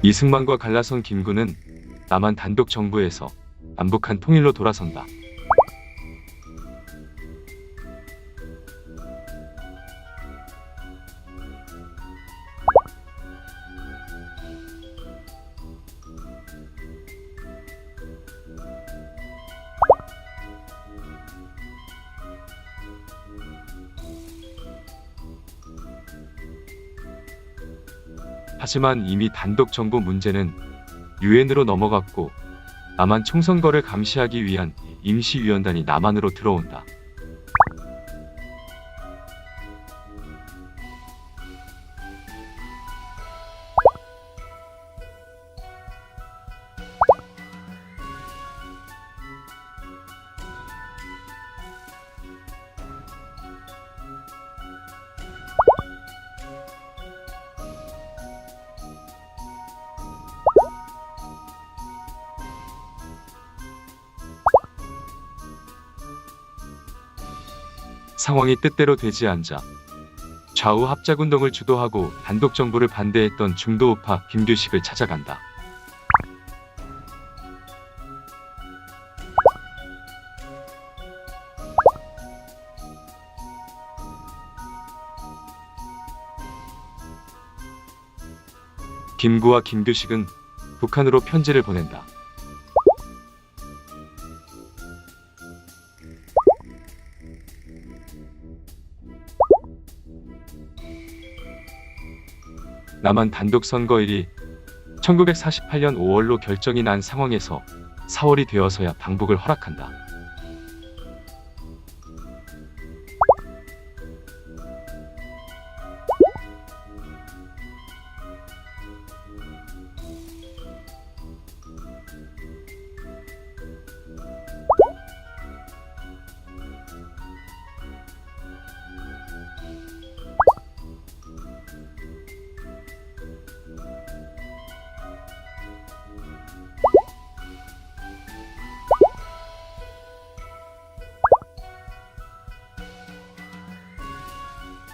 이승만과 갈라선 김구는 남한 단독 정부에서 남북한 통일로 돌아선다. 하지만 이미 단독 정부 문제는 유엔으로 넘어갔고 남한 총선거를 감시하기 위한 임시위원단이 남한으로 들어온다. 상황이 뜻대로 되지 않자 좌우 합작운동을 주도하고 단독 정부를 반대했던 중도 우파 김규식을 찾아간다. 김구와 김규식은 북한으로 편지를 보낸다. 남한 단독 선거일이 1948년 5월로 결정이 난 상황에서 4월이 되어서야 방북을 허락한다.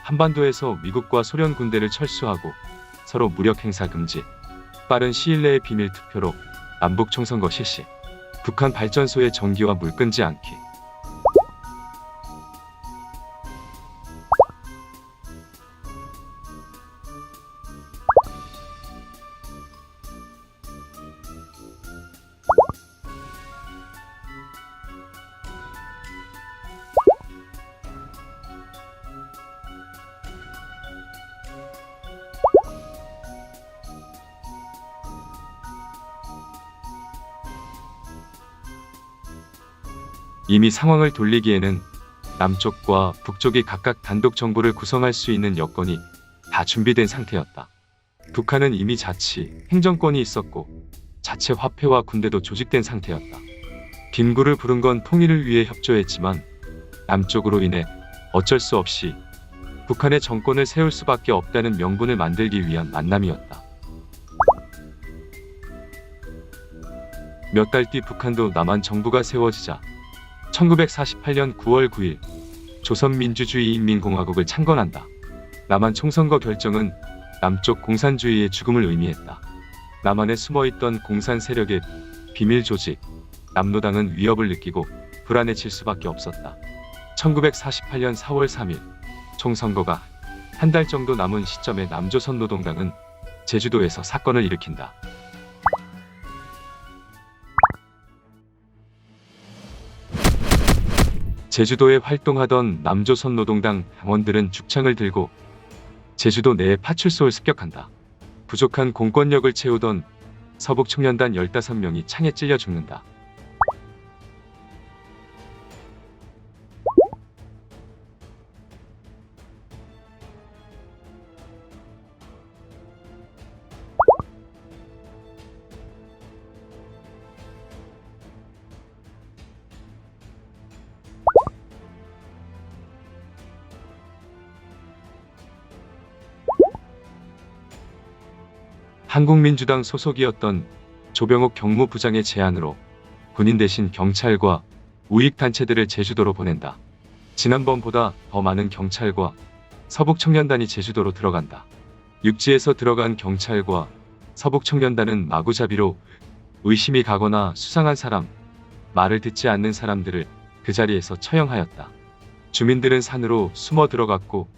한반도에서 미국과 소련 군대를 철수하고 서로 무력 행사 금지, 빠른 시일 내에 비밀 투표로 남북 총선거 실시, 북한 발전소의 전기와 물 끊지 않기. 이미 상황을 돌리기에는 남쪽과 북쪽이 각각 단독 정부를 구성할 수 있는 여건이 다 준비된 상태였다. 북한은 이미 자치, 행정권이 있었고 자체 화폐와 군대도 조직된 상태였다. 김구를 부른 건 통일을 위해 협조했지만 남쪽으로 인해 어쩔 수 없이 북한의 정권을 세울 수밖에 없다는 명분을 만들기 위한 만남이었다. 몇 달 뒤 북한도 남한 정부가 세워지자 1948년 9월 9일 조선민주주의인민공화국을 창건한다. 남한 총선거 결정은 남쪽 공산주의의 죽음을 의미했다. 남한에 숨어있던 공산 세력의 비밀 조직 남노당은 위협을 느끼고 불안해질 수밖에 없었다. 1948년 4월 3일 총선거가 한 달 정도 남은 시점에 남조선노동당은 제주도에서 사건을 일으킨다. 제주도에 활동하던 남조선노동당 당원들은 죽창을 들고 제주도 내에 파출소를 습격한다. 부족한 공권력을 채우던 서북청년단 15명이 창에 찔려 죽는다. 한국민주당 소속이었던 조병옥 경무부장의 제안으로 군인 대신 경찰과 우익단체들을 제주도로 보낸다. 지난번보다 더 많은 경찰과 서북청년단이 제주도로 들어간다. 육지에서 들어간 경찰과 서북청년단은 마구잡이로 의심이 가거나 수상한 사람, 말을 듣지 않는 사람들을 그 자리에서 처형하였다. 주민들은 산으로 숨어 들어갔고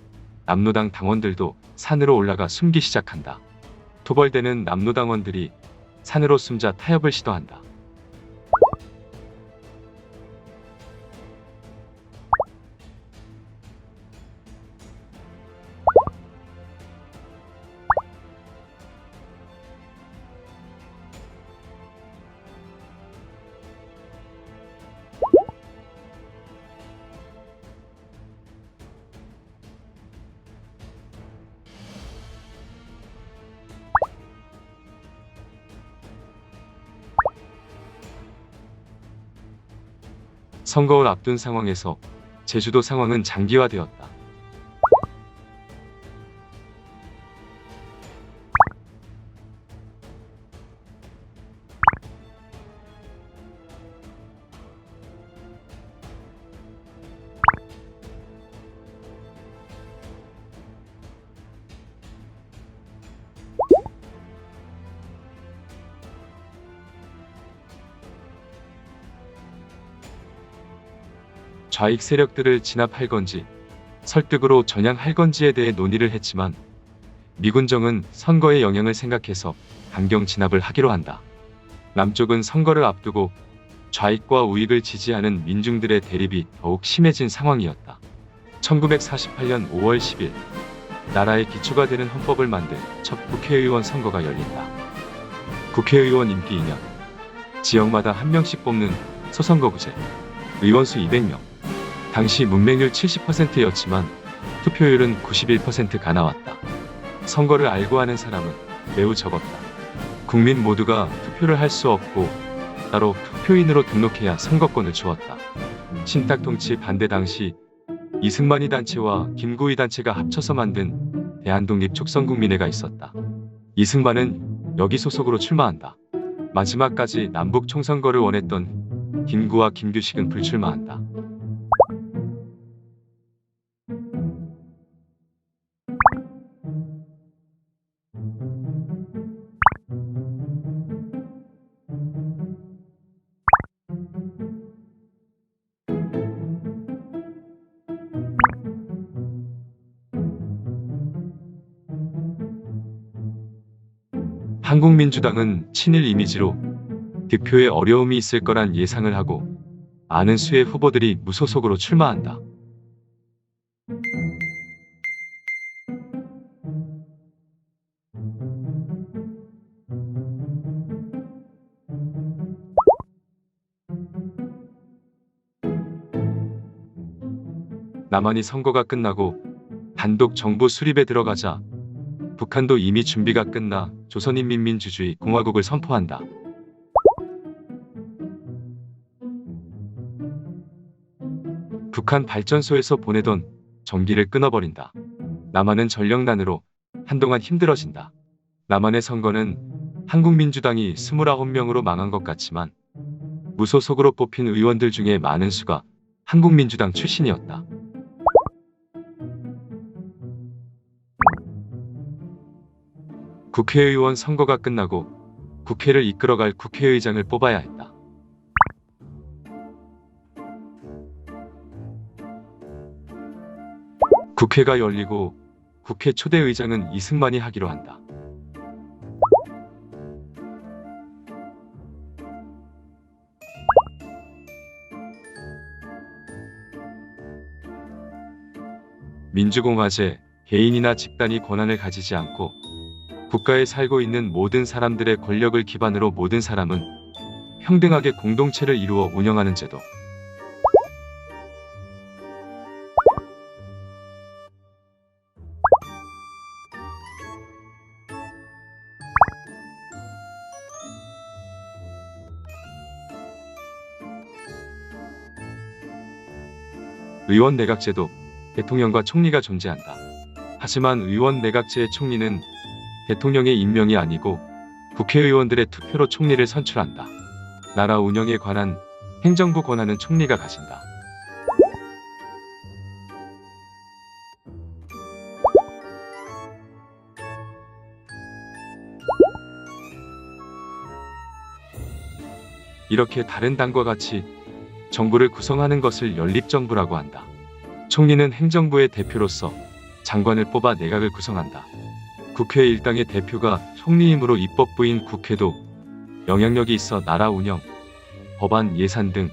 남로당 당원들도 산으로 올라가 숨기 시작한다. 토벌대는 남로당원들이 산으로 숨자 타협을 시도한다. 선거를 앞둔 상황에서 제주도 상황은 장기화되었다. 좌익 세력들을 진압할 건지 설득으로 전향할 건지에 대해 논의를 했지만 미군정은 선거의 영향을 생각해서 강경 진압을 하기로 한다. 남쪽은 선거를 앞두고 좌익과 우익을 지지하는 민중들의 대립이 더욱 심해진 상황이었다. 1948년 5월 10일 나라의 기초가 되는 헌법을 만들 첫 국회의원 선거가 열린다. 국회의원 임기 2년, 지역마다 한 명씩 뽑는 소선거구제, 의원수 200명. 당시 문맹률 70%였지만 투표율은 91%가 나왔다. 선거를 알고 하는 사람은 매우 적었다. 국민 모두가 투표를 할 수 없고 따로 투표인으로 등록해야 선거권을 주었다. 신탁통치 반대 당시 이승만이 단체와 김구이 단체가 합쳐서 만든 대한독립촉선국민회가 있었다. 이승만은 여기 소속으로 출마한다. 마지막까지 남북 총선거를 원했던 김구와 김규식은 불출마한다. 한국민주당은 친일 이미지로 득표에 어려움이 있을 거란 예상을 하고 많은 수의 후보들이 무소속으로 출마한다. 남한이 선거가 끝나고 단독 정부 수립에 들어가자 북한도 이미 준비가 끝나 조선인민민주주의 공화국을 선포한다. 북한 발전소에서 보내던 전기를 끊어버린다. 남한은 전력난으로 한동안 힘들어진다. 남한의 선거는 한국민주당이 29명으로 망한 것 같지만 무소속으로 뽑힌 의원들 중에 많은 수가 한국민주당 출신이었다. 국회의원 선거가 끝나고 국회를 이끌어갈 국회의장을 뽑아야 했다. 국회가 열리고 국회 초대의장은 이승만이 하기로 한다. 민주공화제, 개인이나 집단이 권한을 가지지 않고 국가에 살고 있는 모든 사람들의 권력을 기반으로 모든 사람은 평등하게 공동체를 이루어 운영하는 제도. 의원 내각제도, 대통령과 총리가 존재한다. 하지만 의원 내각제의 총리는 대통령의 임명이 아니고 국회의원들의 투표로 총리를 선출한다. 나라 운영에 관한 행정부 권한은 총리가 가진다. 이렇게 다른 당과 같이 정부를 구성하는 것을 연립정부라고 한다. 총리는 행정부의 대표로서 장관을 뽑아 내각을 구성한다. 국회 일당의 대표가 총리이므로 입법부인 국회도 영향력이 있어 나라 운영, 법안, 예산 등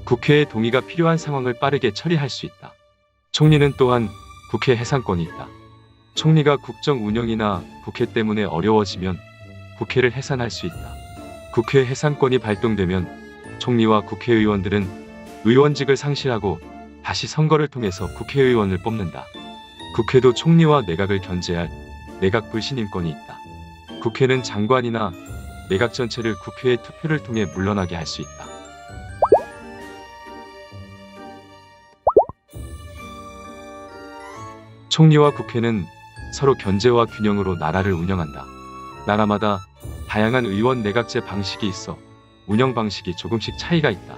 국회의 동의가 필요한 상황을 빠르게 처리할 수 있다. 총리는 또한 국회 해산권이 있다. 총리가 국정 운영이나 국회 때문에 어려워지면 국회를 해산할 수 있다. 국회 해산권이 발동되면 총리와 국회의원들은 의원직을 상실하고 다시 선거를 통해서 국회의원을 뽑는다. 국회도 총리와 내각을 견제할 내각 불신임권이 있다. 국회는 장관이나 내각 전체를 국회의 투표를 통해 물러나게 할 수 있다. 총리와 국회는 서로 견제와 균형으로 나라를 운영한다. 나라마다 다양한 의원 내각제 방식이 있어 운영 방식이 조금씩 차이가 있다.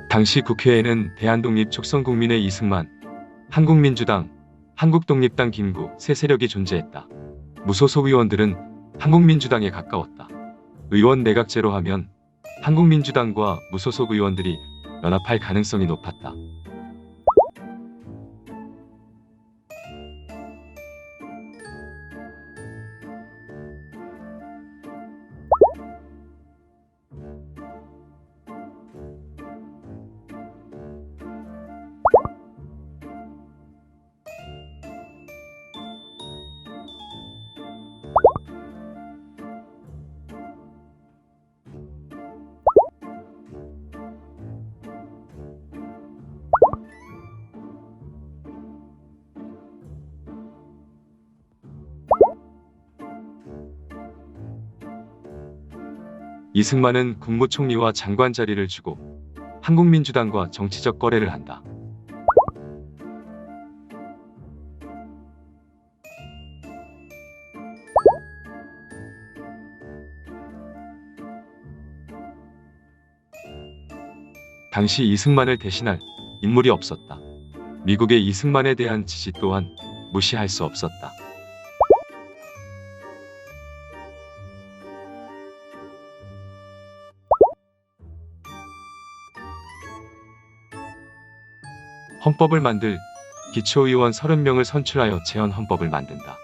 당시 국회에는 대한독립촉선국민회 이승만, 한국민주당, 한국독립당 김구 세 세력이 존재했다. 무소속 의원들은 한국민주당에 가까웠다. 의원 내각제로 하면 한국민주당과 무소속 의원들이 연합할 가능성이 높았다. 이승만은 국무총리와 장관 자리를 주고 한국민주당과 정치적 거래를 한다. 당시 이승만을 대신할 인물이 없었다. 미국의 이승만에 대한 지지 또한 무시할 수 없었다. 헌법을 만들 기초의원 30명을 선출하여 제헌헌법을 만든다.